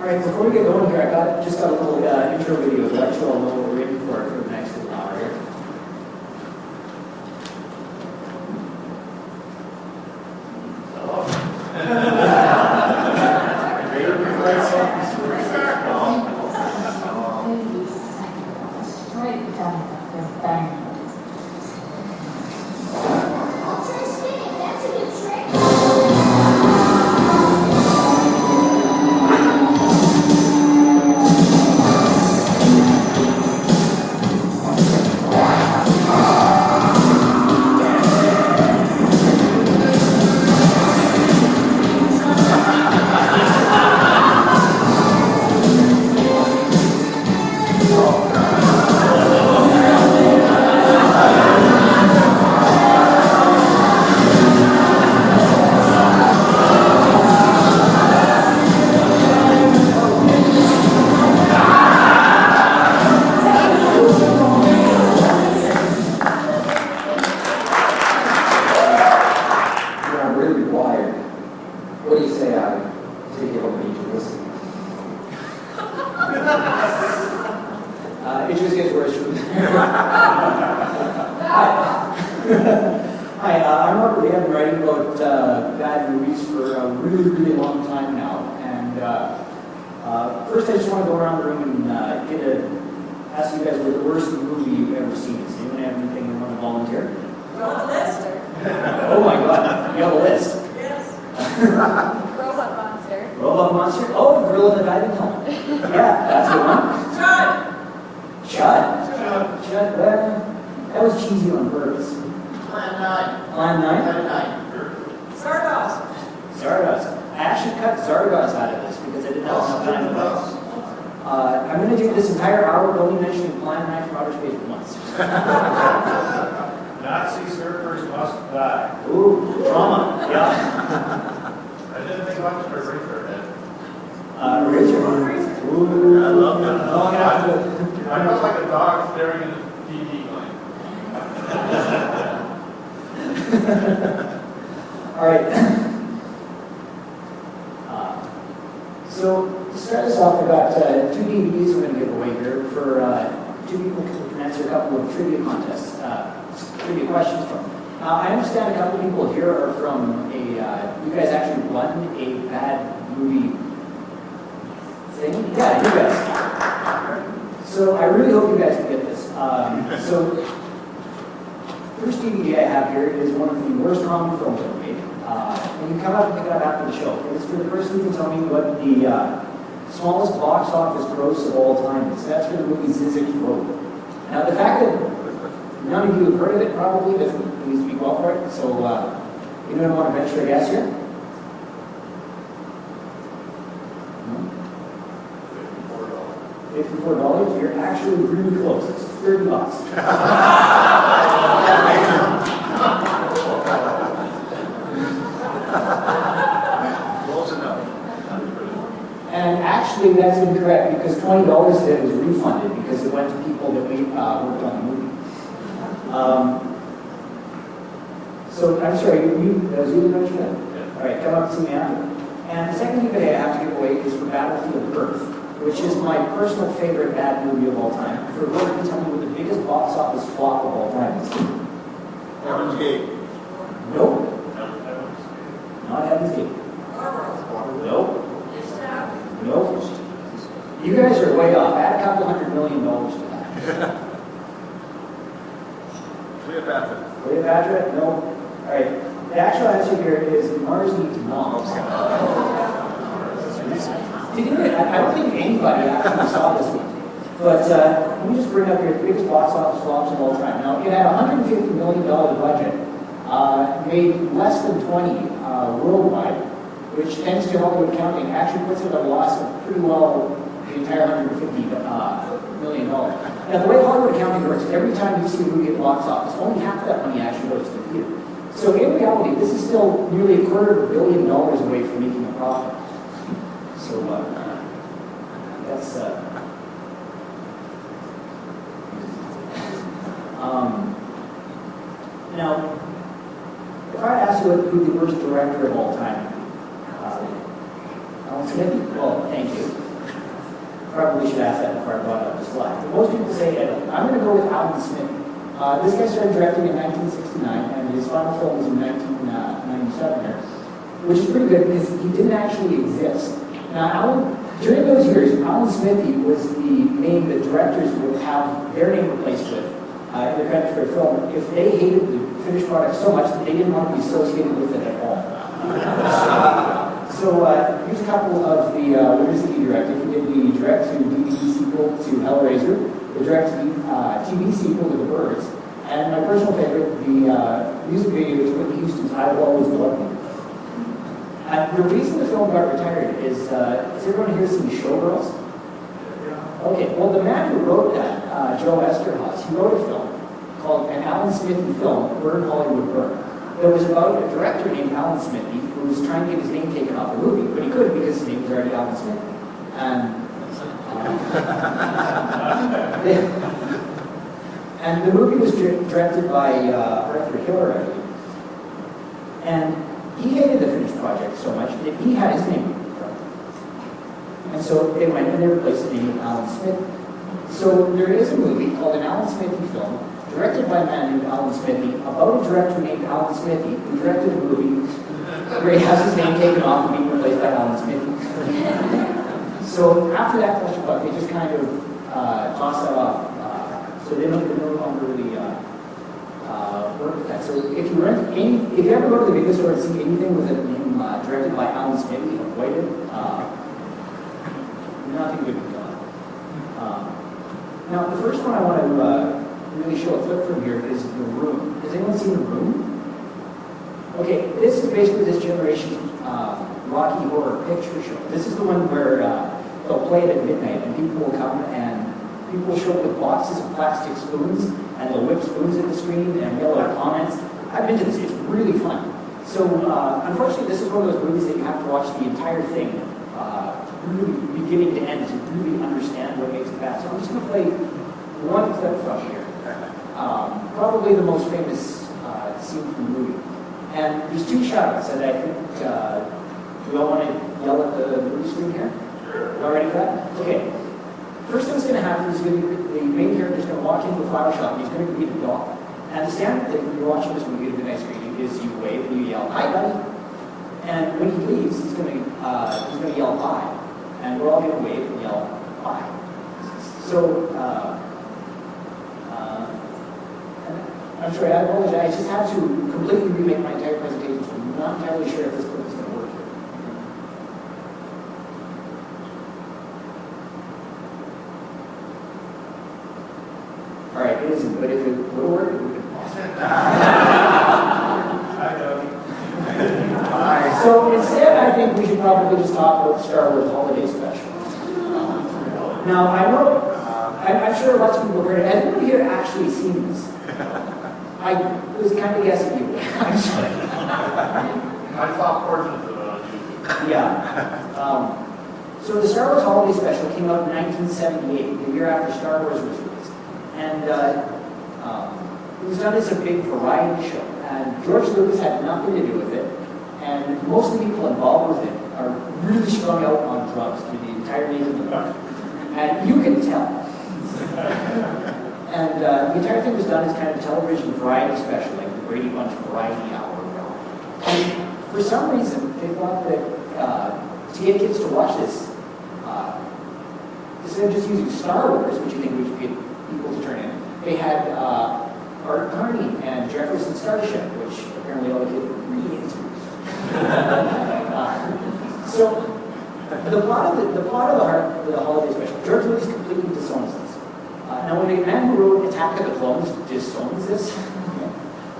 All right, before we get going here, just got a little intro video to let you all know what we're in for the next little hour here. It just gets worse from there. Hi, I'm Robert. We have been writing about bad movies for a really, really long time now. And first, I just want to go around the room and ask you guys what the worst movie you've ever seen is. Anyone have anything you want to volunteer? You want a list? Oh my God, you have a list? Yes. Robot Monster. Robot Monster? Oh, the Gorilla in the Diving Helmet. Yeah, that's a good one. Chud. Chud? Chud, well, that was cheesy on purpose. Plan 9. Plan 9? Plan 9. Stardust. Zardoz. I actually cut Zardoz out of this because I didn't have enough time for this. I'm going to do this entire hour only mentioning Plan 9 from Outer Space once. Nazi surfers must die. Ooh, drama. Yeah. I didn't think much for Razor then. Razor. Ooh, I love that. Oh, I'm gonna have to. I felt like a dog staring at a TV going. All right. So to start us off, I've got 2 DVDs we're going to give away here for 2 people who can answer a couple of trivia contests, trivia questions from. I understand a couple of people here are from you guys actually won a bad movie thing? Yeah, you guys. So I really hope you guys can get this. So first DVD I have here is one of the worst comedy films ever made. And you come up and pick it up after the show. It's for the person who can tell me what the smallest box office gross of all time is. That's for the movie Zizek Road. Now the fact that none of you have heard of it probably doesn't mean to speak well for it. So anyone want to venture a guess here? $54. You're actually really close. It's $30. Close enough. And actually, that's incorrect because $20 of it was refunded because it went to people that we worked on the movie. So I'm sorry, that was you that mentioned that? Yeah. All right, come up and see me after. And the second movie that I have to give away is for Battlefield Earth, which is my personal favorite bad movie of all time. For whoever can tell me what the biggest box office flop of all time is. Heaven's Gate. Nope. Not Heaven's Gate. Nope. Nope. You guys are way off. Add a couple $100 million to that. Cleopatra. Cleopatra? No. All right. The actual answer here is Mars Needs Moms. Did you? I don't think anybody actually saw this one. But let me just bring up your biggest box office flops of all time. Now, it had a $150 million budget, made less than 20 worldwide, which thanks to Hollywood Accounting actually puts it at a loss of pretty well the entire $150 million. Now, the way Hollywood Accounting works, every time you see a movie at the box office, only half of that money actually goes to the theater. So in reality, this is still nearly $250 million away from making a profit. So that's now, if I ask you who the worst director of all time, Alan Smith, well, thank you. Probably should ask that before I brought up the slide. But most people say Ed. I'm going to go with Alan Smith. This guy started directing in 1969, and his final film was in 1997 here, which is pretty good because he didn't actually exist. Now, during those years, Alan Smithy was the name that directors would have their name replaced with in their credits for a film if they hated the finished product so much that they didn't want to be associated with it at all. So here's a couple of the winners that he directed. He did the direct-to-DVD sequel to Hellraiser, the direct-to-TV sequel to The Birds, and my personal favorite, the music video to Whitney Houston's I Will Always Love You. And the reason the film got retired is everyone here seen Showgirls? Okay, well the man who wrote that, Joe Esterhaus, he wrote a film called an Alan Smithy film, Burn Hollywood Burn. That was about a director named Alan Smithy who was trying to get his name taken off a movie, but he couldn't because his name was already Alan Smith. And the movie was directed by Arthur Hiller, I believe. And he hated the finished project so much that he had his name from it. And so they went and they replaced the name with Alan Smith. So there is a movie called an Alan Smithy film, directed by a man named Alan Smithy, about a director named Alan Smithy, who directed a movie where he has his name taken off and being replaced by Alan Smithy. So after that question, they just kind of tossed that off. So they no longer really work with that. So if you ever go to the video store and see anything with a name directed by Alan Smithy, avoid it. Nothing good to be done. Now, the first one I want to really show a clip from here is The Room. Has anyone seen The Room? Okay, this is basically this generation's Rocky Horror Picture Show. This is the one where they'll play it at midnight and people will come and people will show up with boxes of plastic spoons and they'll whip spoons at the screen and yell out comments. I've been to this, it's really fun. So unfortunately this is one of those movies that you have to watch the entire thing, really beginning to end to really understand what makes it bad. So I'm just going to play one clip from here. Probably the most famous scene from the movie. And there's two shout-outs that I think we all want to yell at the movie screen here. All ready for that? Okay. First thing that's going to happen is the main character is going to walk into a flower shop and he's going to meet a dog. And the standard thing when you're watching this movie at a midnight screening is you wave and you yell, "Hi, buddy." And when he leaves, he's going to yell, "Bye." And we're all going to wave and yell, "Bye." So, I'm sorry, I apologize. I just had to completely remake my entire presentation, so I'm not entirely sure if this clip is going to work here. All right, it isn't, but if it will work, it would be awesome. So instead, I think we should probably just talk about the Star Wars Holiday Special. Now, I know, I'm sure lots of people have heard it. Has anybody here actually seen this? I was kind of guessing you would. I'm sorry. I saw portions of it on YouTube. Yeah. So the Star Wars Holiday Special came out in 1978, the year after Star Wars was released. And it was done as a big variety show. And George Lucas had nothing to do with it. And most of the people involved with it are really strung out on drugs through the entire days of the movie. And you can tell. And the entire thing was done as kind of a television variety special, like the Brady Bunch Variety Hour. And for some reason, they thought that to get kids to watch this, instead of just using Star Wars, which you think we should get people to turn in, they had Art Carney and Jefferson Starship, which apparently all the kids were really into. So the plot of the holiday special, George Lucas completely disowns this. Now, when the man who wrote Attack of the Clones disowns this,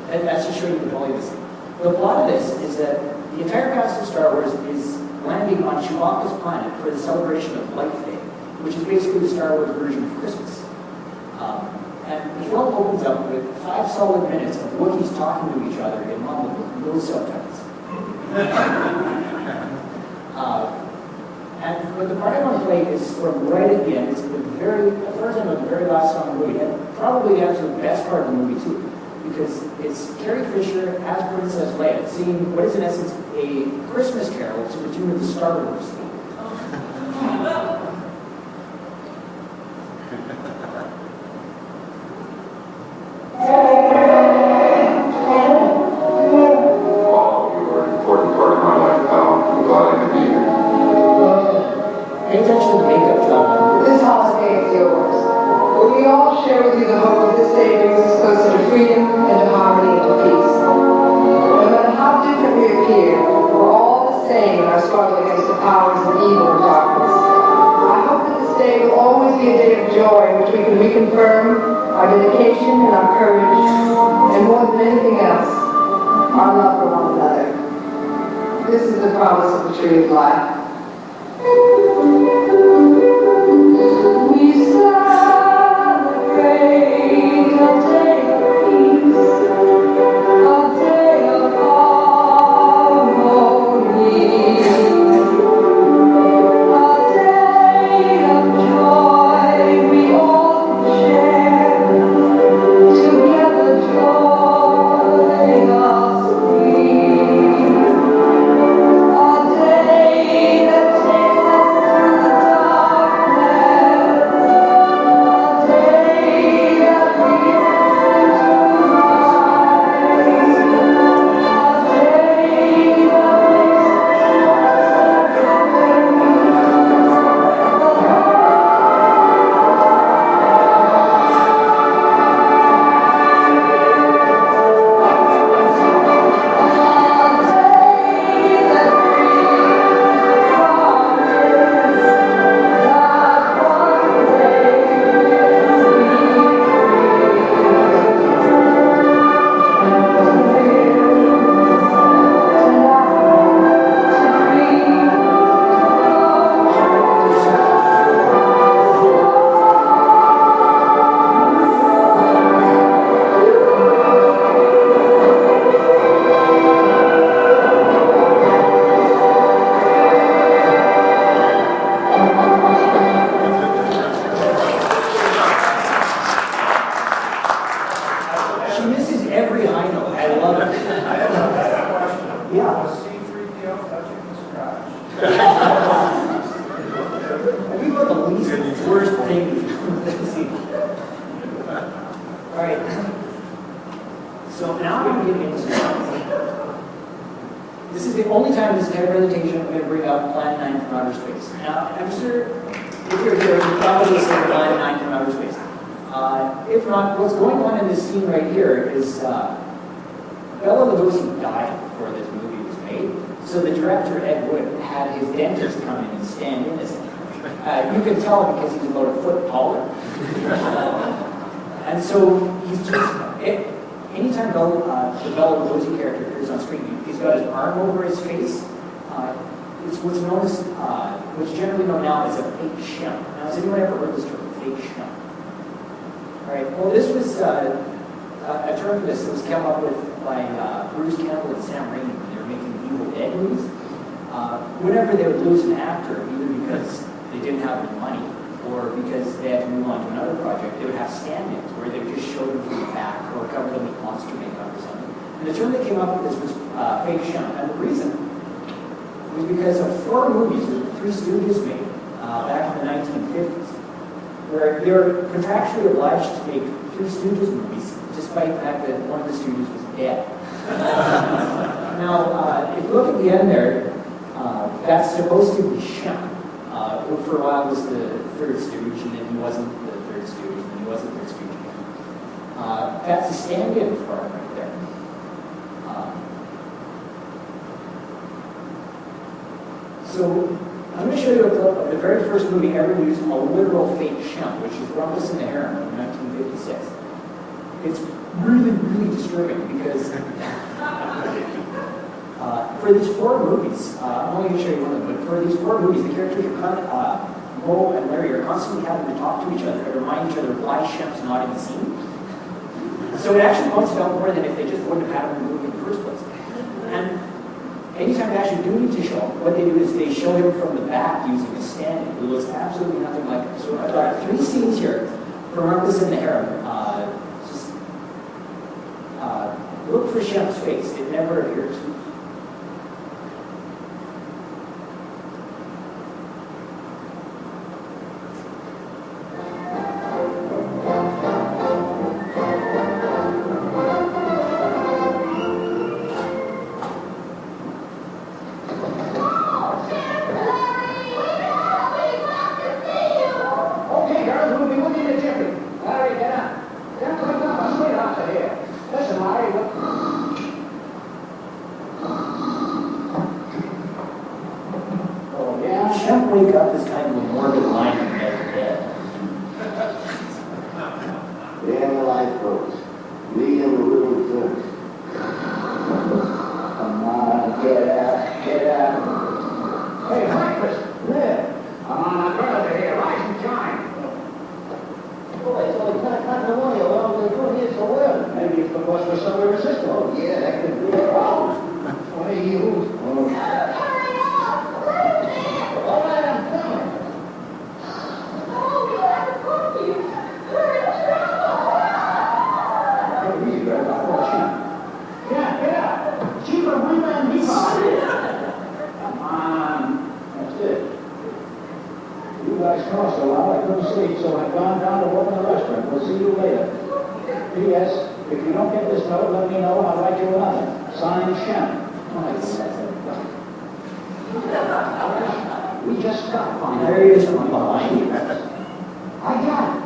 that's just showing you the quality of this thing. The plot of this is that the entire cast of Star Wars is landing on Chewbacca's planet for the celebration of Life Day, which is basically the Star Wars version of Christmas. And the film opens up with 5 solid minutes of Wookiees talking to each other in mumble with no subtitles. But the part I want to play is from right at the end. It's the very, as far as I know, the very last song of the movie, and probably the absolute best part of the movie too, because it's Carrie Fisher as Princess Leia singing what is in essence a Christmas carol to the tune of the Star Wars theme. reconfirm our dedication and our courage, and more than anything else, our love for one another. This is the promise of the Tree of Life. We celebrate a day of peace, a day of harmony, a day of joy we all share, together joy us free, a day that takes us through the darkness, a day that begins to rise, a day She misses every high note. I love it. Yeah. Was C-3PO touching the scratch? I think about the least worst thing. All right. So now I'm going to get into this is the only time in this entire presentation I'm going to bring up Planet 9 from outer space. Now, I'm sure if you're here, you've probably seen Planet 9 from outer space. If not, what's going on in this scene right here is Bela Lugosi died before this movie was made, so the director, Ed Wood, had his dentist come in and stand in as him. You can tell because he's about a foot taller. And so he's just, anytime the Bela Lugosi character appears on screen, he's got his arm over his face. It's what's known as, what's generally known now as a fake shim. Now, has anyone ever heard this term, fake shim? All right, well, this was a term for this that was come up with by Bruce Campbell and Sam Raimi when they were making the Evil Dead movies. Whenever they would lose an actor, either because they didn't have any money or because they had to move on to another project, they would have stand-ins where they would just show them from the back or cover them with monster makeup or something. And the term that came up with this was fake shim. And the reason was because of 4 movies that the Three Stooges made back in the 1950s, where they were contractually obliged to make Three Stooges movies, despite the fact that one of the Stooges was dead. Now, if you look at the end there, that's supposed to be shim. Who for a while was the third Stooge, and then he wasn't the third Stooge, and then he wasn't the third Stooge again. That's a stand-in for him right there. So I'm going to show you a clip of the very first movie ever to use a literal fake shim, which is Rumpus and the Heron from 1956. It's really, really disturbing because for these 4 movies, I'm only going to show you one of them, but for these 4 movies, the characters are Mo and Larry are constantly having to talk to each other and remind each other why Shem's not in the scene. So it actually points it out more than if they just wouldn't have had him in the movie in the first place. And anytime they actually do need to show him, what they do is they show him from the back using a stand-in who looks absolutely nothing like him. So I've got 3 scenes here from Rumpus and the Heron. Just look for Shem's face. It never appears. Wake up is kind of a morbid line in dead. second. What are you? Oh. All right, I'm coming. Hey, easy, right? I'll call Chief. Yeah. Chief of Rebound Depot. Come on. That's it. You guys crossed a lot. I couldn't sleep, so I've gone down to work in the restaurant. We'll see you later. P.S. If you don't get this note, let me know. I'll write you another. Signed, Shannon. We just got one. There he is from behind. I got it.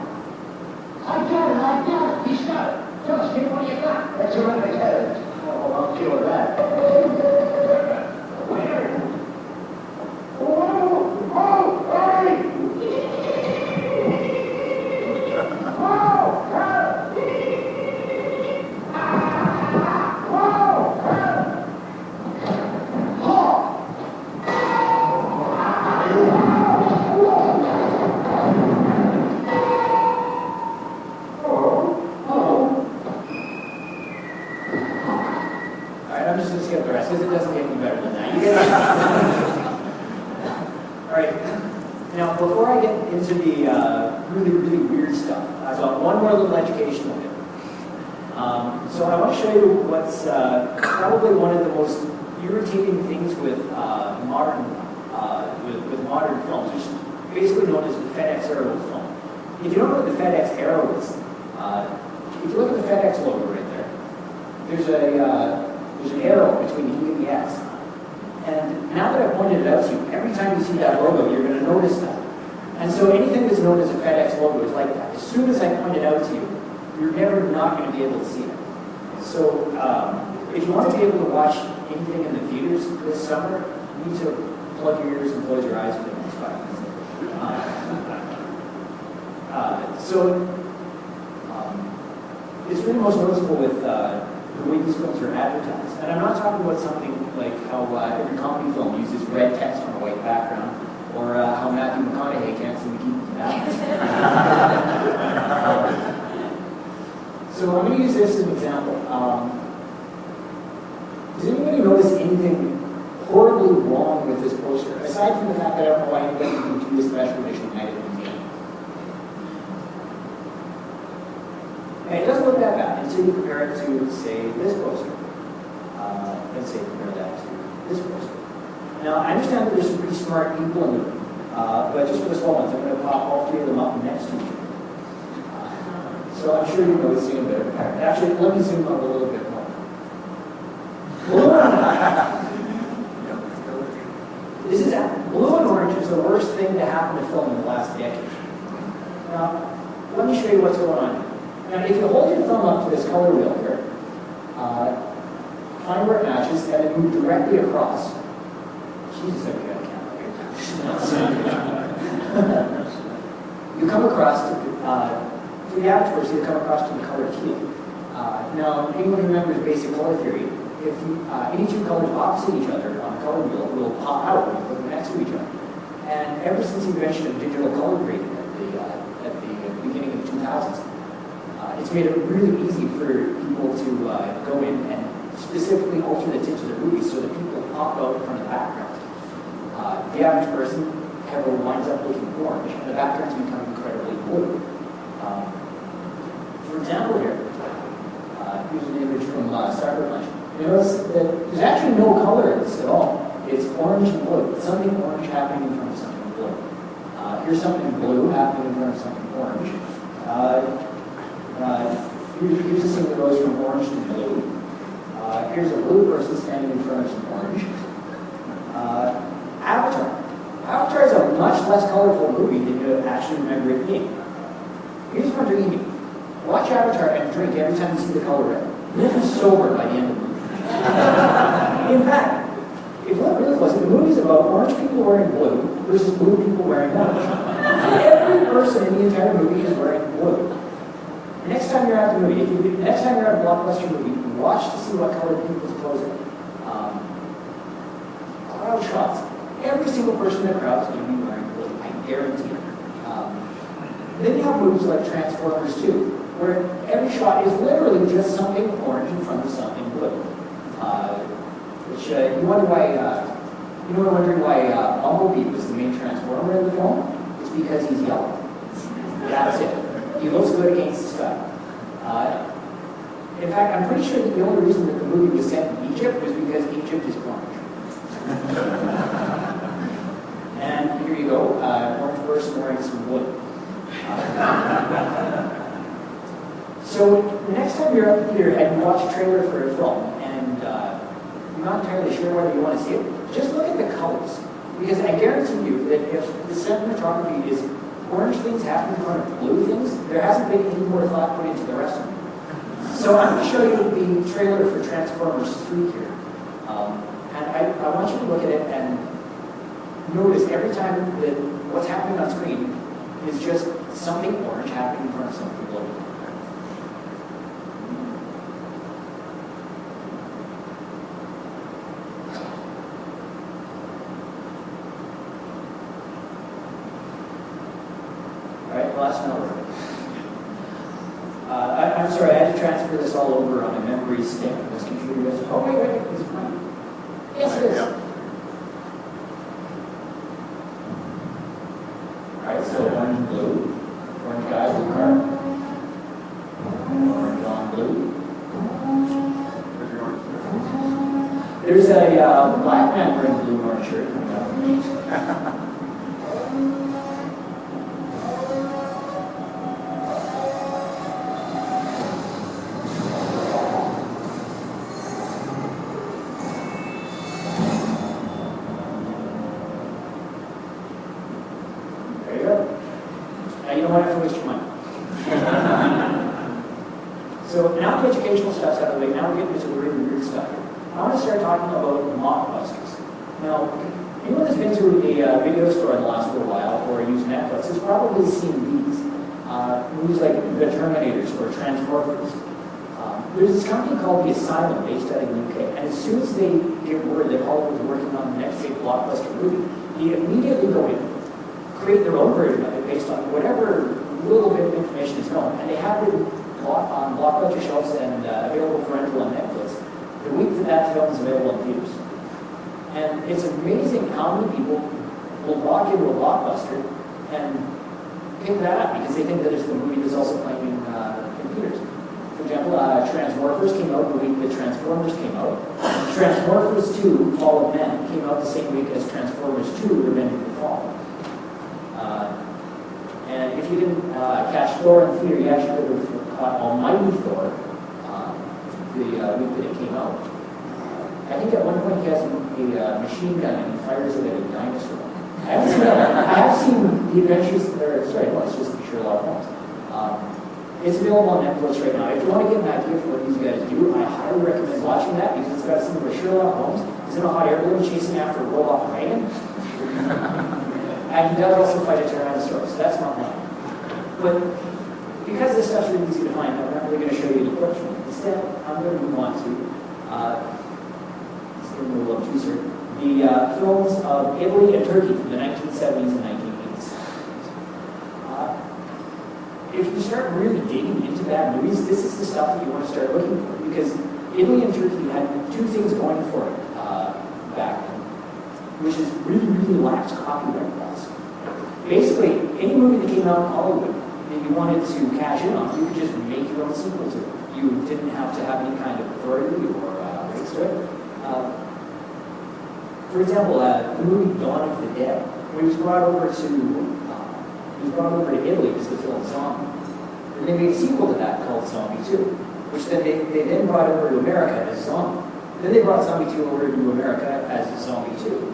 He's got it. Tell us, give what you got. That's all right, I got it. Oh, I'll cure that. Where? Oh, hey! I'm just going to skip the rest because it doesn't get any better than that. You get All right. Now, before I get into the really, really weird stuff, I've got one more little educational bit. So I want to show you what's probably one of the most irritating things with modern films, which is basically known as the Fedex Arrow film. If you don't know what the Fedex Arrow is, if you look at the Fedex logo right there, there's an arrow between the E and the X. And now that I've pointed it out to you, every time you see that logo, you're going to notice that. And so anything that's known as a FedEx logo is like that. As soon as I point it out to you, you're never not going to be able to see it. So if you want to be able to watch anything in the theaters this summer, you need to plug your ears and close your eyes for the next 5 minutes. It's really most noticeable with the way these films are advertised. And I'm not talking about something like how every comedy film uses red text on a white background, or how Matthew McConaughey can't seem to keep his balance. So I'm going to use this as an example. Does anybody notice anything horribly wrong with this poster, aside from the fact that I don't know why anybody would do a special edition night at the museum? And it doesn't look that bad until you compare it to, say, this poster. And say compare that to this poster. Now, I understand that there's some pretty smart people in the room, but just for the small ones, I'm going to pop all 3 of them up next to each other. So I'm sure you're noticing a bit of a pattern. Actually, let me zoom out a little bit more. Blue and orange is the worst thing to happen to film in the last decade. Now, let me show you what's going on here. Now, if you hold your thumb up to this color wheel here, find where it matches, and then move directly across. Jesus, I got a camera here. You come across to, for the avatars, you come across to the color teal. Now, anyone who remembers basic color theory, if any 2 colors opposite each other on a color wheel will pop out when you put them next to each other. And ever since the invention of digital color grading at the beginning of the 2000s, it's made it really easy for people to go in and specifically alter the tips of their movies so that people pop out in front of the background. The average person winds up looking orange, and the backgrounds become incredibly blue. For example here, here's an image from Cyber Lunch. You notice that there's actually no color in this at all. It's orange and blue. It's something orange happening in front of something blue. Here's something blue happening in front of something orange. Here's a scene that goes from orange to blue. Here's a blue person standing in front of some orange. Avatar. Avatar is a much less colorful movie than you actually remember it being. Here's what you're eating. Watch Avatar and drink every time you see the color red. You'll be sober by the end of the movie. In fact, if you look really closely, the movie's about orange people wearing blue versus blue people wearing orange. Every person in the entire movie is wearing blue. Next time you're at the movie, next time you're at a blockbuster movie, watch to see what color people's clothes are. Crowd shots. Every single person in the crowd is going to be wearing blue. I guarantee it. Then you have movies like Transformers 2, where every shot is literally just something orange in front of something blue. which you wonder why, you know, wondering why Bumblebee was the main transformer in the film? It's because he's yellow. That's it. He looks good against the sky. In fact, I'm pretty sure that the only reason that the movie was set in Egypt was because Egypt is orange. And here you go, orange person wearing some wood. So the next time you're at the theater and you watch a trailer for a film and you're not entirely sure whether you want to see it, just look at the colors. Because I guarantee you that if the cinematography is orange things happen in front of blue things, there hasn't been any more thought put into the rest of them. So I'm going to show you the trailer for Transformers 3 here. And I want you to look at it and notice every time that what's happening on screen is just something orange happening in front of something blue. All right, last number. I'm sorry, I had to transfer this all over on a memory stick. This computer goes, oh, wait, is it mine? Yes, it is. All right, so orange, blue. Orange guy, blue car. Orange on blue. There's a black man wearing a blue and orange shirt coming up. You don't want to waste your money. So now the educational stuff's out of the way, now we're getting into the really weird stuff here. I want to start talking about Mockbusters. Now, anyone that's been to a video store in the last little while or used Netflix has probably seen these. Movies like The Terminators or Transformers. There's this company called The Asylum based out of the UK, and as soon as they get word that Hollywood was working on the next big blockbuster movie, they immediately go in, create their own version of it based on whatever little bit of information is known, and they have it on blockbuster shelves and available for rental on Netflix the week that film is available in theaters. And it's amazing how many people will walk into a blockbuster and pick that up because they think that it's the movie that's also playing in theaters. For example, Transmorphers came out the week that Transformers came out. Transmorphers 2, Fall of Men, came out the same week as Transformers 2, Revenge of the Fall. And if you didn't catch Thor in the theater, you actually could have caught Almighty Thor the week that it came out. I think at one point he has a machine gun and he fires it at a dinosaur. I have seen The Adventures, it's just Sherlock Holmes. It's available on Netflix right now. If you want to get an idea for what these guys do, I highly recommend watching that because it's got something where Sherlock Holmes is in a hot air balloon chasing after a robot Reagan. And he does also fight a Tyrannosaurus, so that's not mine. But because this stuff's really easy to find, I'm not really going to show you the clips from it. Instead, I'm going to move on to, the films of Italy and Turkey from the 1970s and 1980s. If you start really digging into bad movies, this is the stuff that you want to start looking for, because Italy and Turkey had two things going for it back then, which is really, really lax copyright laws. Basically, any movie that came out in Hollywood that you wanted to cash in on, you could just make your own sequel to it. You didn't have to have any kind of authority or rights to it. For example, the movie Dawn of the Dead, when it was brought over to Italy as the film Zombie. And they made a sequel to that called Zombie 2, which then they then brought over to America as Zombie. Then they brought Zombie 2 over to America as Zombie 2.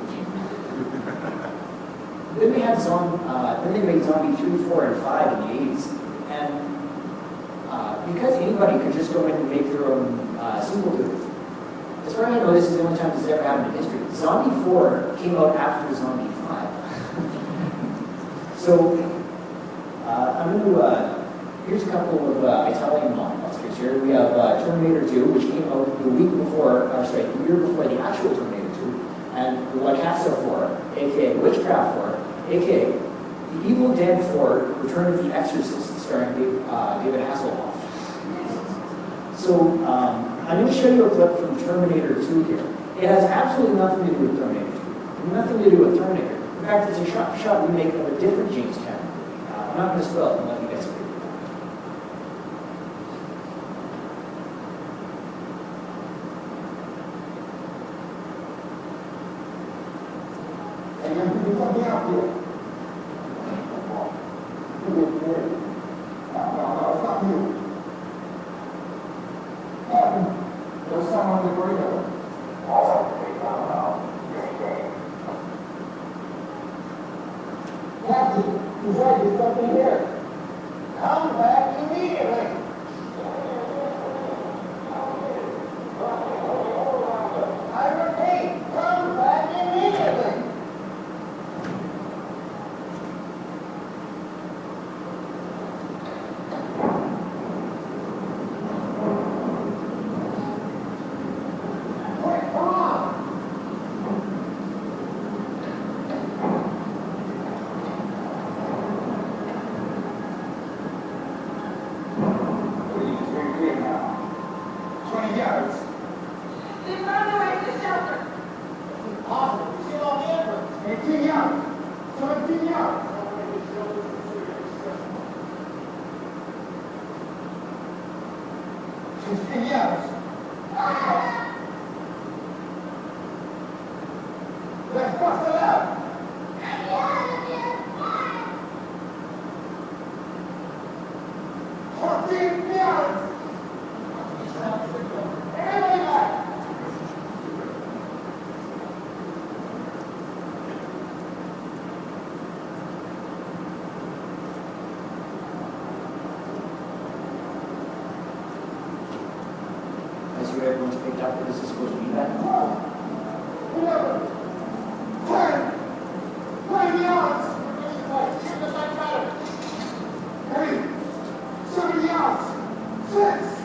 Then they had then they made Zombie 3, 4, and 5 in the 80s. And because anybody could just go in and make their own sequel to it, as far as I know, this is the only time this has ever happened in history. Zombie 4 came out after Zombie 5. So, I'm going to, here's a couple of Italian mockbusters here. We have Terminator 2, which came out the year before the actual Terminator 2, and La Casa 4, aka Witchcraft 4, aka The Evil Dead 4, Return of the Exorcist, starring David Hasselhoff. So, I'm going to show you a clip from Terminator 2 here. It has absolutely nothing to do with Terminator 2. Nothing to do with Terminator. In fact, it's a shot remake of a different James Cameron. I'm not going to spoil it and let you guys figure it out. And then you come out here. No, it's not you. There's someone in the corridor. Captain, he's right, there's something here. Come back immediately. I repeat, come back immediately. Quick, come on. What are you doing here now? 20 yards. They found their way to the shelter. Impossible. You see all the evidence. 18 yards. 17 yards. 16 yards. Let's bust it out. 14 yards. Everybody back. As you everyone's picked up, this is supposed to be that. 11, 10, 9 yards. 8, 7 yards. 6.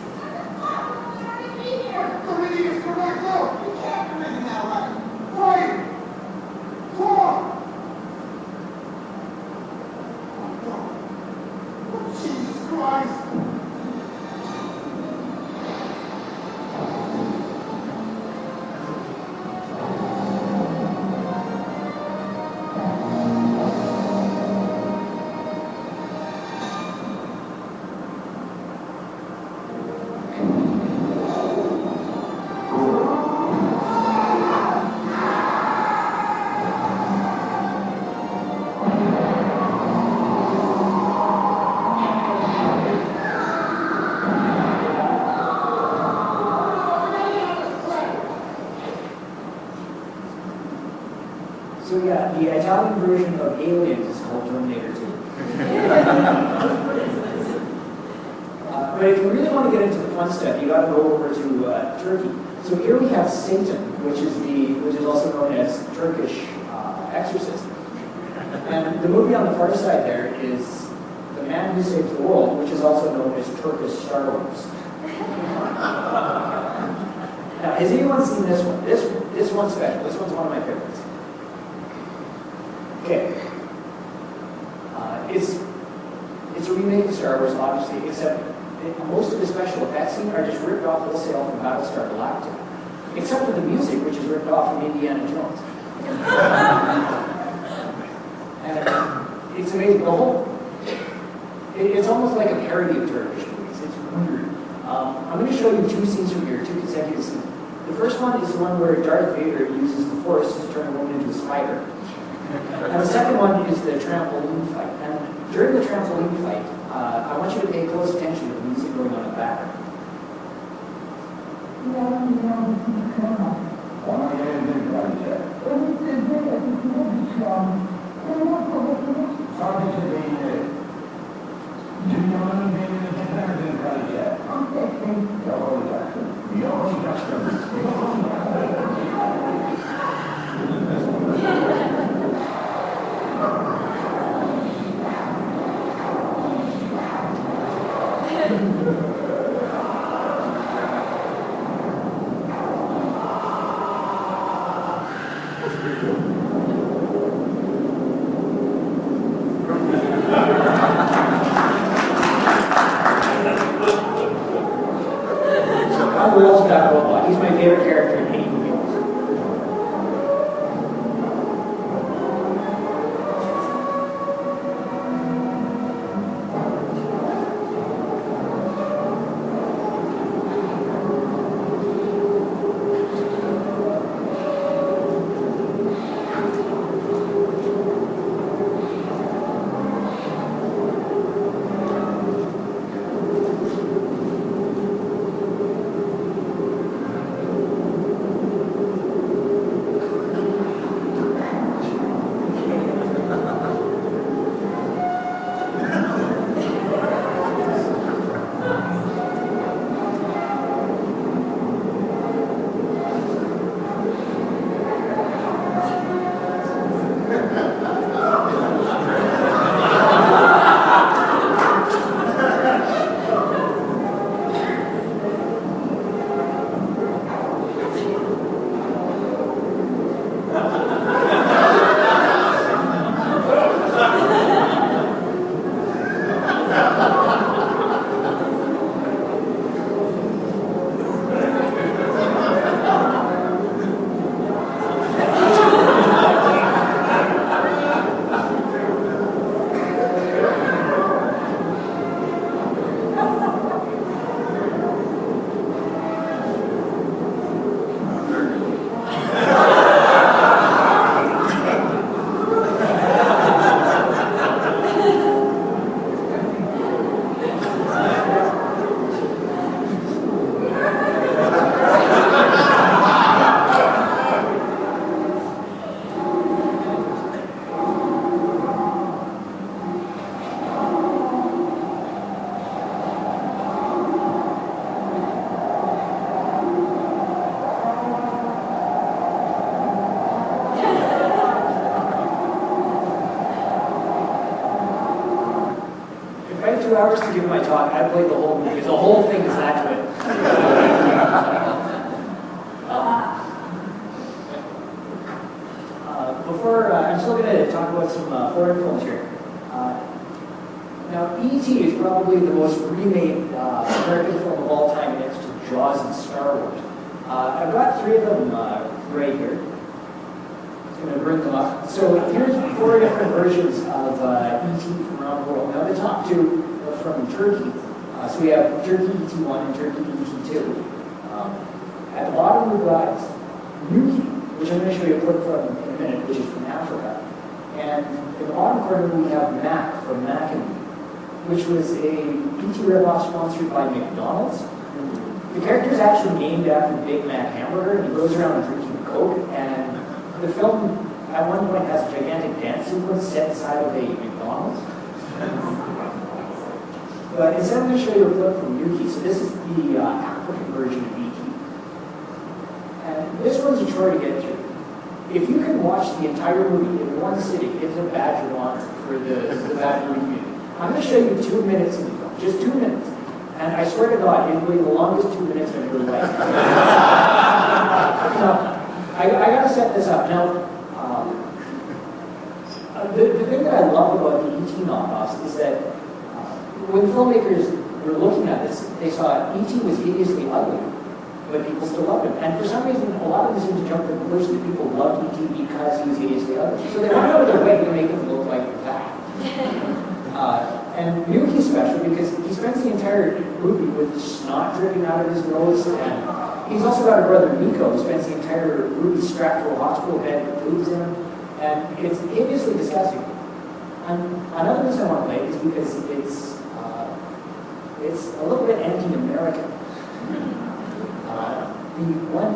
The reading is correct, look. You can't be reading that right. 5, 4. Oh, Jesus Christ. So yeah, the Italian version of Aliens is called Terminator 2. But if you really want to get into the fun stuff, you got to go over to Turkey. So here we have Satan, which is also known as Turkish exorcism. And the movie on the far side there is The Man Who Saved the World, which is also known as Turkish Star Wars. Now, has anyone seen this one? This one's special. This one's one of my favorites. Okay. It's a remake of Star Wars, obviously, except most of the special effects scene are just ripped off wholesale from Battlestar Galactica, except for the music, which is ripped off from Indiana Jones. And it's amazing. The whole, it's almost like a parody of Turkish movies. It's weird. I'm going to show you two scenes from here, two consecutive scenes. The first one is the one where Darth Vader uses the Force to turn a woman into a spider. And the second one is the trampoline fight. And during the trampoline fight, I want you to pay close attention to the music going on in the background. Dünyanın belini tekrar kraliçe. Yorulacaksın. Yorulacaksın. I was to give my talk, I'd play the whole movie. The whole thing is that good. I'm still going to talk about some foreign films here. Now, E.T. is probably the most remade American film of all time next to Jaws and Star Wars. I've got 3 of them right here. I'm going to bring them up. So here's 4 different versions of E.T. from around the world. Now, the top 2 are from Turkey. So we have Turkey E.T. 1 and Turkey E.T. 2. At the bottom, we've got Nuki, which I'm going to show you a clip from in a minute, which is from Africa. And in the bottom corner, we have Mac from Mac and Me, which was a E.T. ripoff sponsored by McDonald's. The character is actually named after the Big Mac hamburger, and he goes around drinking Coke. And the film, at one point, has a gigantic dance sequence set inside of a McDonald's. But instead, I'm going to show you a clip from Nuki. So this is the African version of E.T. And this one's a chore to get through. If you can watch the entire movie in one sitting, it's a badge of honor for the bad movie community. I'm going to show you 2 minutes of the film, just 2 minutes. And I swear to God, it'll be the longest 2 minutes of your life. Now, I got to set this up. Now, the thing that I love about the E.T. knockoffs is that when filmmakers were looking at this, they saw E.T. was hideously ugly, but people still loved him. And for some reason, a lot of them seem to jump to the conclusion that people loved E.T. because he was hideously ugly. So they went out of their way to make him look like that. And Nuki's special because he spends the entire movie with snot dripping out of his nose, and he's also got a brother, Nico, who spends the entire movie strapped to a hospital bed with boobs in him, and it's hideously disgusting. And another reason I want to play it is because it's a little bit anti-American. The one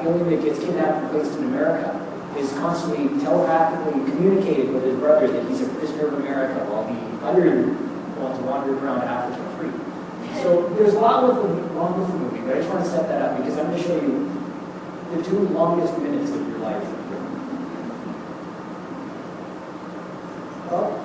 alien that gets kidnapped and placed in America is constantly telepathically communicating with his brother that he's a prisoner of America while the other ones wander around Africa free. So there's a lot wrong with the movie, but I just want to set that up because I'm going to show you the 2 longest minutes of your life. Oh.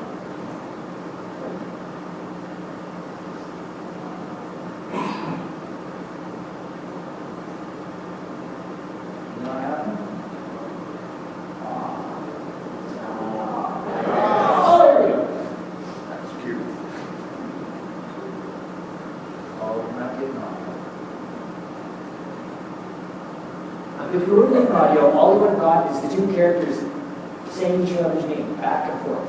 If you were in audio, all you would have got is the 2 characters saying each other's name back and forth,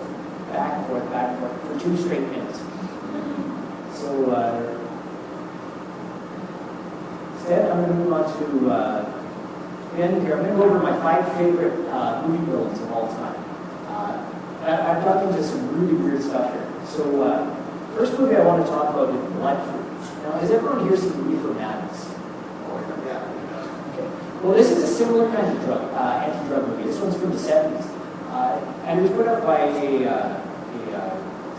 back and forth, back and forth for 2 straight minutes. So instead, I'm going to move on to the end here. I'm going to go over my 5 favorite movie villains of all time. I've dug into some really weird stuff here. So first movie I want to talk about is Bloodfruit. Now, has everyone here seen Reefer Madness? Well, this is a similar kind of drug, anti-drug movie. This one's from the 70s. And it was put up by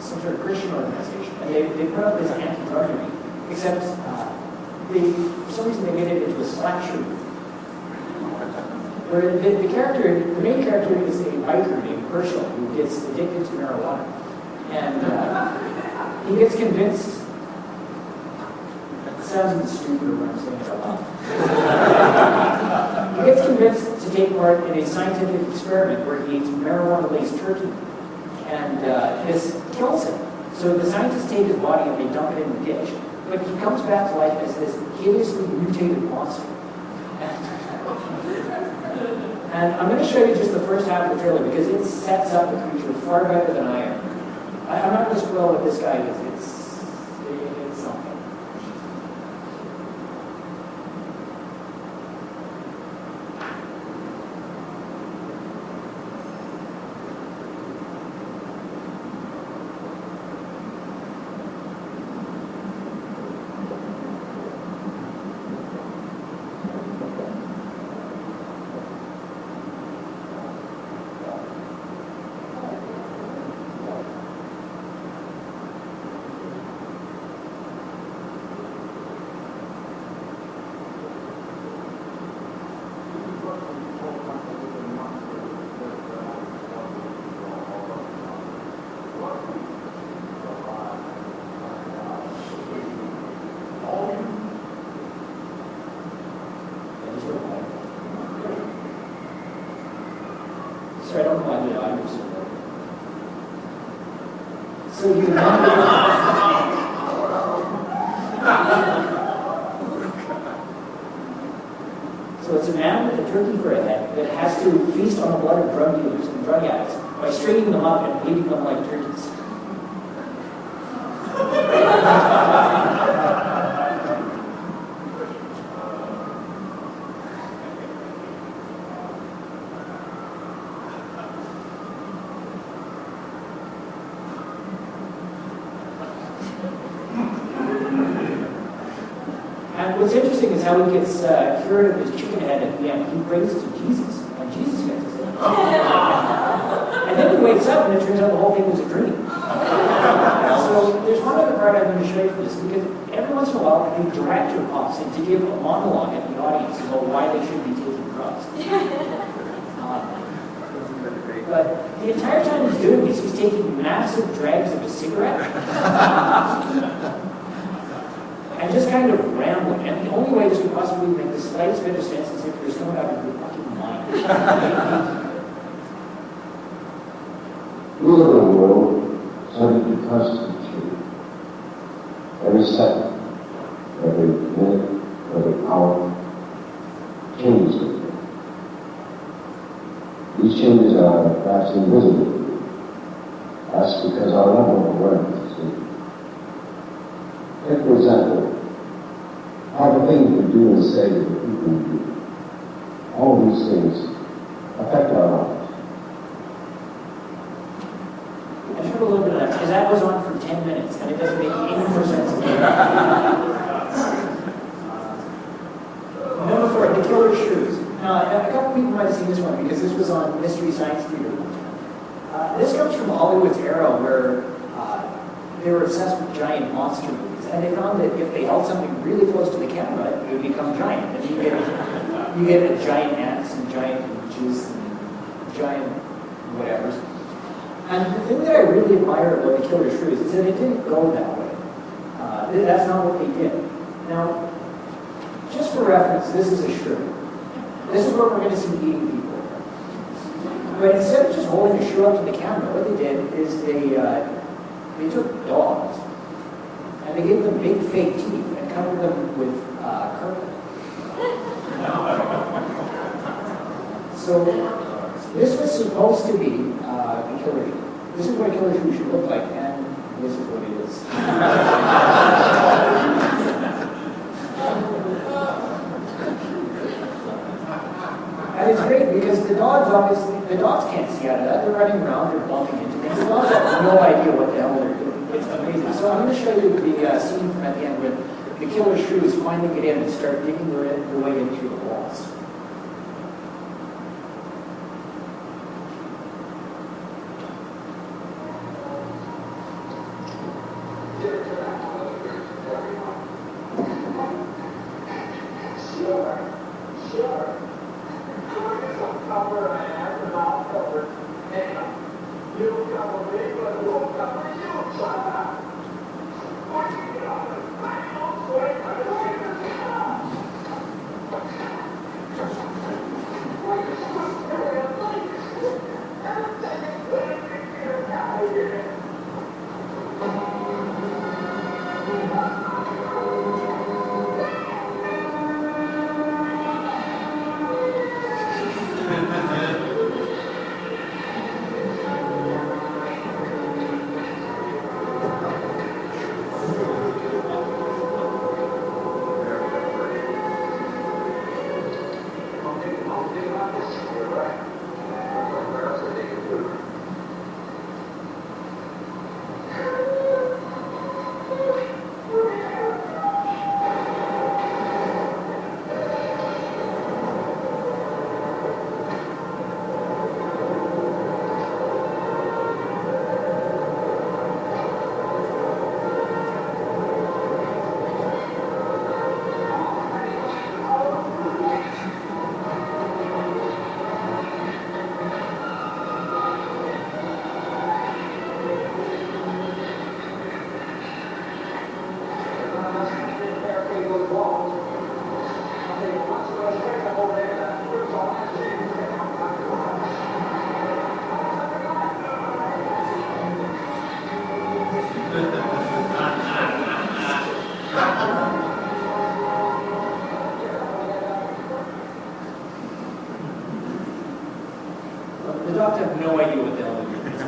some sort of Christian organization. And they put up this anti-drug movie. Except, for some reason, they made it into a slasher movie. Where the main character is a biker named Herschel who gets addicted to marijuana. And he gets convinced. It sounds even stupider when I'm saying it out loud. He gets convinced to take part in a scientific experiment where he eats marijuana-laced turkey, and this kills him. So the scientists take his body and they dump it in the ditch, but he comes back to life as this hideously mutated monster. And I'm going to show you just the first half of the trailer because it sets up the creature far better than I am. I'm not going to spoil what this guy is. It's something. don't know the audio. So you remember. So it's a man with a turkey for a head that has to feast on the blood of drug dealers and drug addicts by straining them up and bleeding them like turkeys. And what's interesting is how he gets cured of his chicken head at the end. He prays to Jesus, and Jesus fixes it. And then he wakes up, and it turns out the whole thing was a dream. So there's one other part I'm going to show you for this, because every once in a while, the director pops in to give a monologue at the audience about why they should be taking drugs. But the entire time he's doing this, he's taking massive drags of a cigarette. And just kind of rambling. And the only way this could possibly make the slightest bit of sense is if there's someone out of your fucking mind. We live in a world subject to constant change. Every second, every minute, every hour, changes with it. These changes are perhaps invisible to us because our level of awareness is weak. Take, for example, how the things we do and say, the people we do, all of these things affect our lives. I showed a little bit of that, because that goes on for 10 minutes, and it doesn't make any more sense to me. Number 4, the killer shrews. Now, a couple people might have seen this one, because this was on Mystery Science Theater. This comes from Hollywood's Arrow, where they were obsessed with giant monster movies. And they found that if they held something really close to the camera, it would become giant. And you get a giant ants and giant leeches and giant whatevers. And the thing that I really admire about the killer shrews is that it didn't go that way. That's not what they did. Now, just for reference, this is a shrew. This is what we're going to see eating people. But instead of just holding a shrew up to the camera, what they did is they took dogs and they gave them big fake teeth and covered them with carpet. So this was supposed to be a killer shrew. This is what a killer shrew should look like, and this is what it is. And it's great because the dogs can't see out of that. They're running around, they're bumping into things. The dogs have no idea what the hell they're doing. It's amazing. So I'm going to show you the scene from at the end where the killer shrews finally get in and start digging their way in through the walls.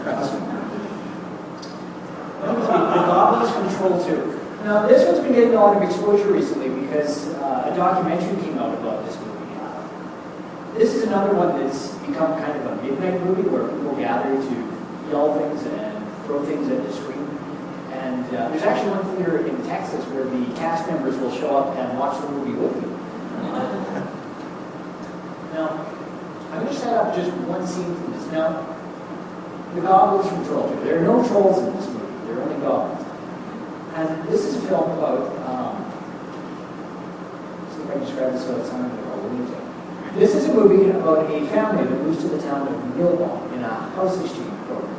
The Goblins from Troll 2. Now, this one's been getting a lot of exposure recently because a documentary came out about this movie. This is another one that's become kind of a midnight movie where people gather to yell things and throw things at the screen. And there's actually one theater in Texas where the cast members will show up and watch the movie with you. Now, I'm going to set up just one scene from this. Now, the Goblins from Troll 2. There are no trolls in this movie. There are only goblins. And this is a film about, see if I can describe this so it sounds like a lunatic. This is a movie about a family that moves to the town of Millbog in a house exchange program.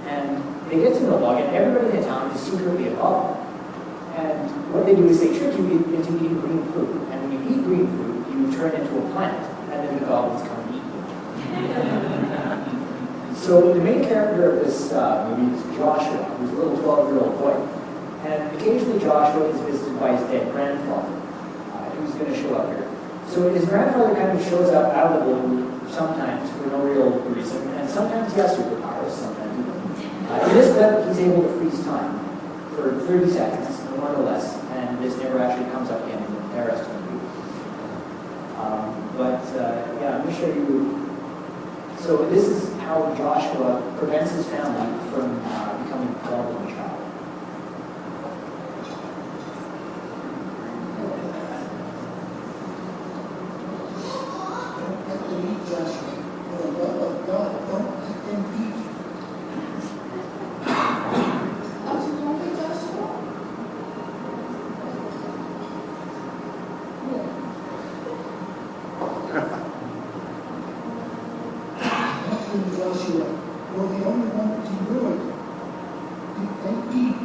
And they get to Millbog, and everybody in the town is secretly a goblin. And what they do is they trick you into eating green food. And when you eat green food, you turn into a plant, and then the goblins come and eat you. So the main character of this movie is Joshua, who's a little 12-year-old boy. And occasionally Joshua is visited by his dead grandfather, who's going to show up here. So his grandfather kind of shows up out of the blue sometimes for no real reason, and sometimes he has superpowers, sometimes he doesn't. In this clip, he's able to freeze time for 30 seconds, no more or less, and this never actually comes up again in the rest of the movie. Yeah, I'm going to show you. So this is how Joshua prevents his family from becoming a goblin child. Joshua, you're the only one that can do it. They eat.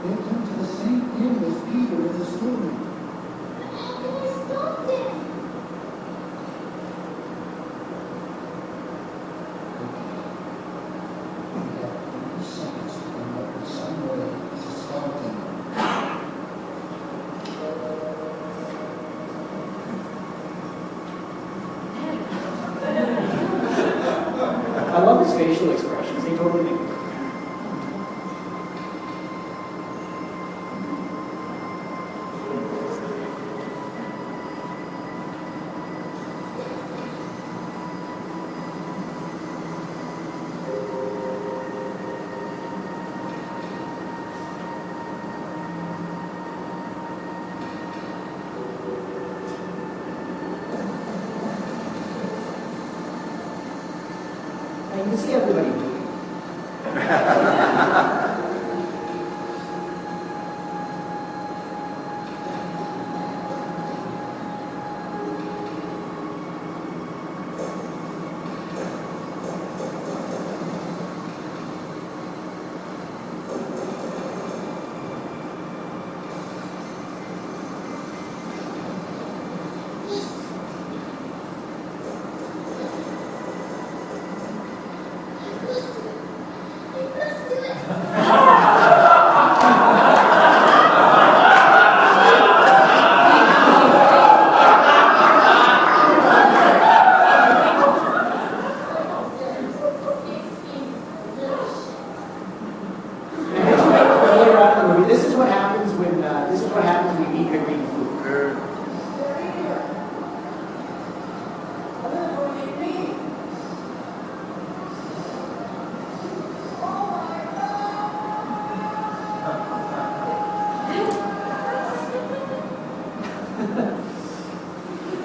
They come to the same end as Peter in the story. I love his facial expressions. They totally make me cry. You can see everybody doing it. This is what happens when you eat good green food.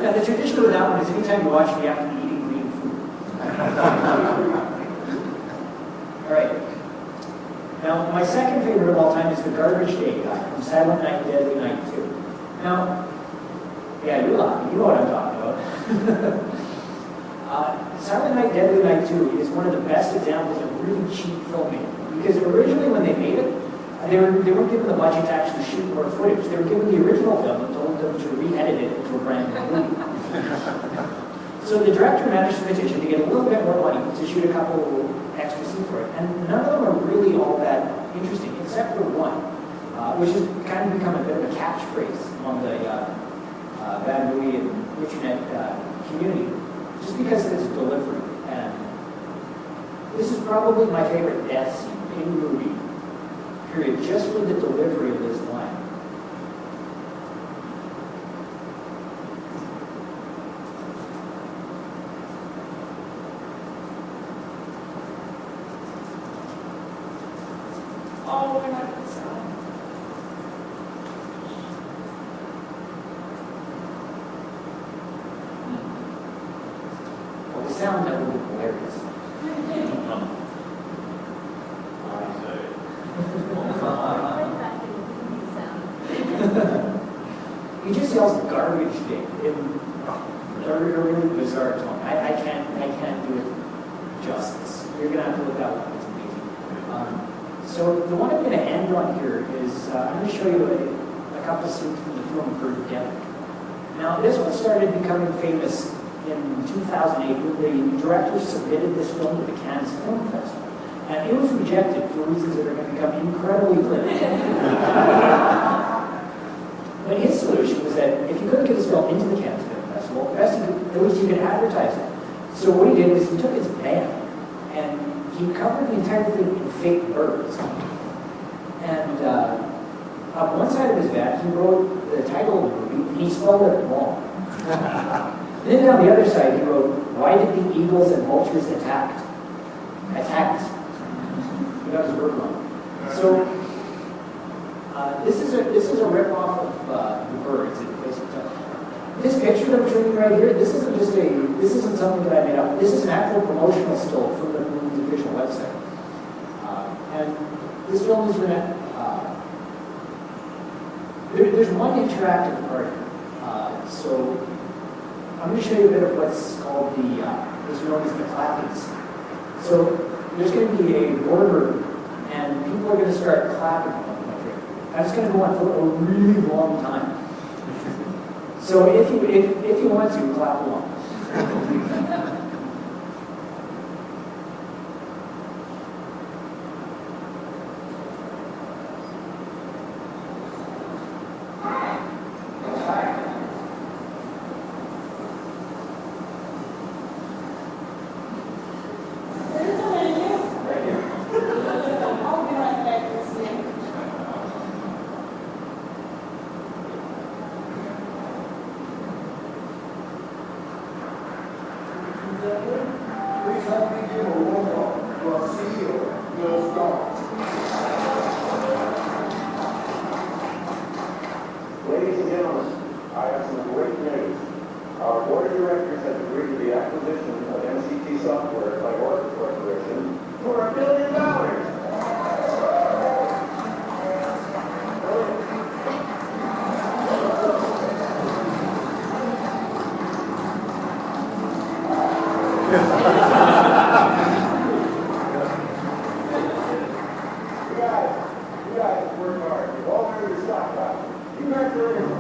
Yeah, the tradition with that one is anytime you watch it, you have to be eating green food. All right. Now, my second favorite of all time is the Garbage Day Guy from Silent Night, Deadly Night 2. Now, yeah, you're laughing. You know what I'm talking about. Silent Night, Deadly Night 2 is one of the best examples of really cheap filmmaking. Because originally when they made it, they weren't given the budget to actually shoot more footage. They were given the original film and told them to re-edit it into a brand new movie. So the director managed to petition to get a little bit more money to shoot a couple extra scenes for it. And none of them are really all that interesting, except for one, which has kind of become a bit of a catchphrase among the bad movie and internet community, just because of its delivery. And This is probably my favorite death scene in the movie, period, just for the delivery of this line. Oh, we're not gonna sell. Well, the sound that would be hilarious. He just yells garbage day in a really bizarre tone. I can't do it justice. You're gonna have to look that up. It's amazing. So the one I'm gonna end on here is I'm gonna show you a couple scenes from the film Birdemic. Now this one started becoming famous in 2008 when the director submitted this film to the Cannes Film Festival. And it was rejected for reasons that are going to become incredibly clear. But his solution was that if you couldn't get this film into the Cannes Film Festival, at least you could advertise it. So what he did was he took his van and he covered the entire thing in fake birds. And up one side of his van, he wrote the title of the movie, and he spelled it wrong. And then on the other side, he wrote, "Why did the eagles and vultures attacked?" He got his word wrong. So this is a rip-off of the birds. This picture that I'm showing you right here, this isn't something that I made up. This is an actual promotional still from the movie's official website. And this film is gonna. There's one interactive part. So I'm going to show you a bit of what's called what's known as the clappies. So there's going to be a border, and people are going to start clapping. And it's going to go on for a really long time. So if you want to, clap along. Ladies and gentlemen, I have some great news. Our board of directors has agreed to the acquisition of MCT Software by Oracle Corporation for $1 billion. You guys work hard. You've all earned your stock out. Congratulations.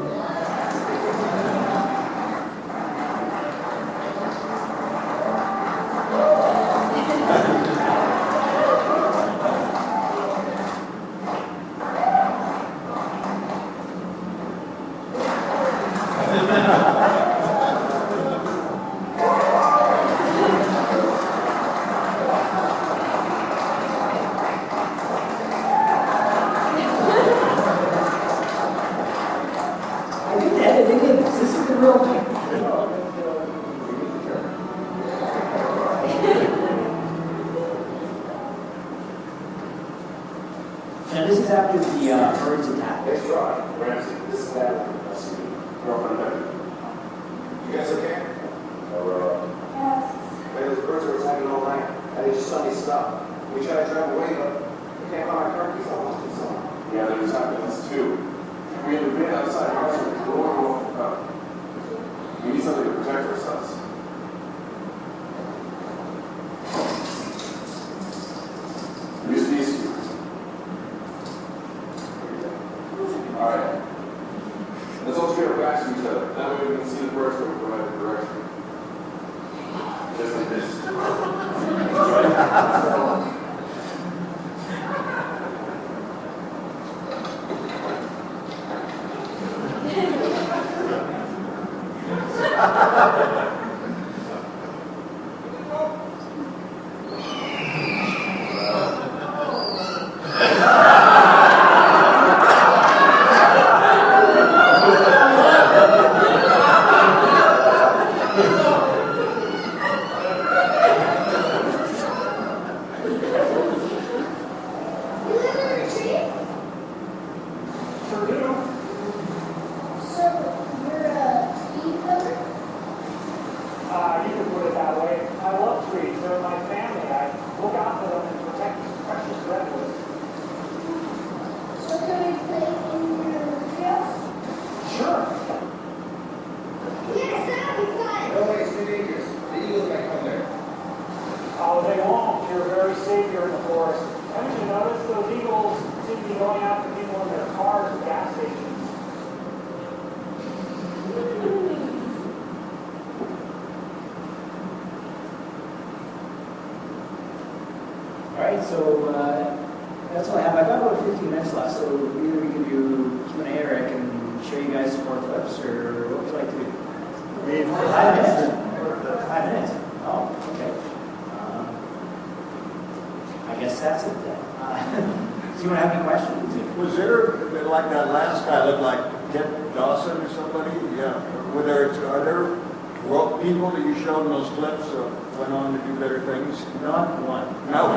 And this is after the birds attack. Nice try, Ramsey. This is Adam. Nice to meet you. Girlfriend Becky. You guys okay? Yes. Man, those birds were attacking all night. I think just suddenly stopped. We tried to drive away, but we can't find our car keys. I lost it somewhere. Yeah, they were attacking us too. We had been outside the house with the door open up. We need something to protect ourselves. Use these two. Alright. Let's all turn our backs to each other. That way we can see the birds from the right direction. Just like this. savior in the forest. Haven't you noticed those eagles seem to be going after people in their cars at gas stations? All right, so that's all I have. I got about 15 minutes left, so either we can do Q&A or I can show you guys some more clips, or what would you like to do? 5 minutes? 5 minutes? Oh, okay. I guess that's it then. Do you want to have any questions? Was there, like that last guy looked like Ted Dawson or somebody? Yeah. Are there people that you showed in those clips went on to do better things? Not one. No.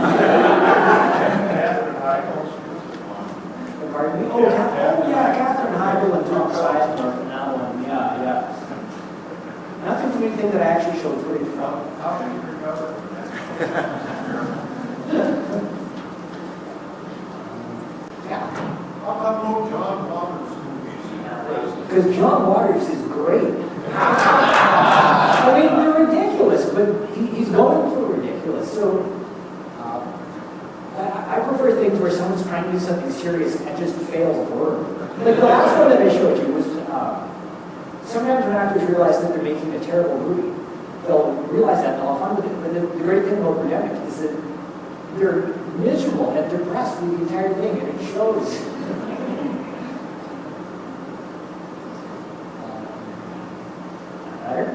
Catherine Heigl, she was one. Pardon me? Oh, yeah, Catherine Heigl and Tom Sizemore from that one. Yeah. Nothing from anything that I actually showed footage from. How did you recover from that? Yeah. How about no John Roberts movies? Because John Waters is great. I mean, they're ridiculous, but he's going for ridiculous. So I prefer things where someone's trying to do something serious and just fails horribly. Like the last one that I showed you was sometimes when actors realize that they're making a terrible movie, they'll realize that and they'll have fun with it. But the great thing about Pandemic is that they're miserable and depressed with the entire thing, and it shows. Better?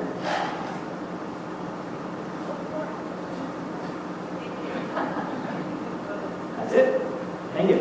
That's it. Thank you.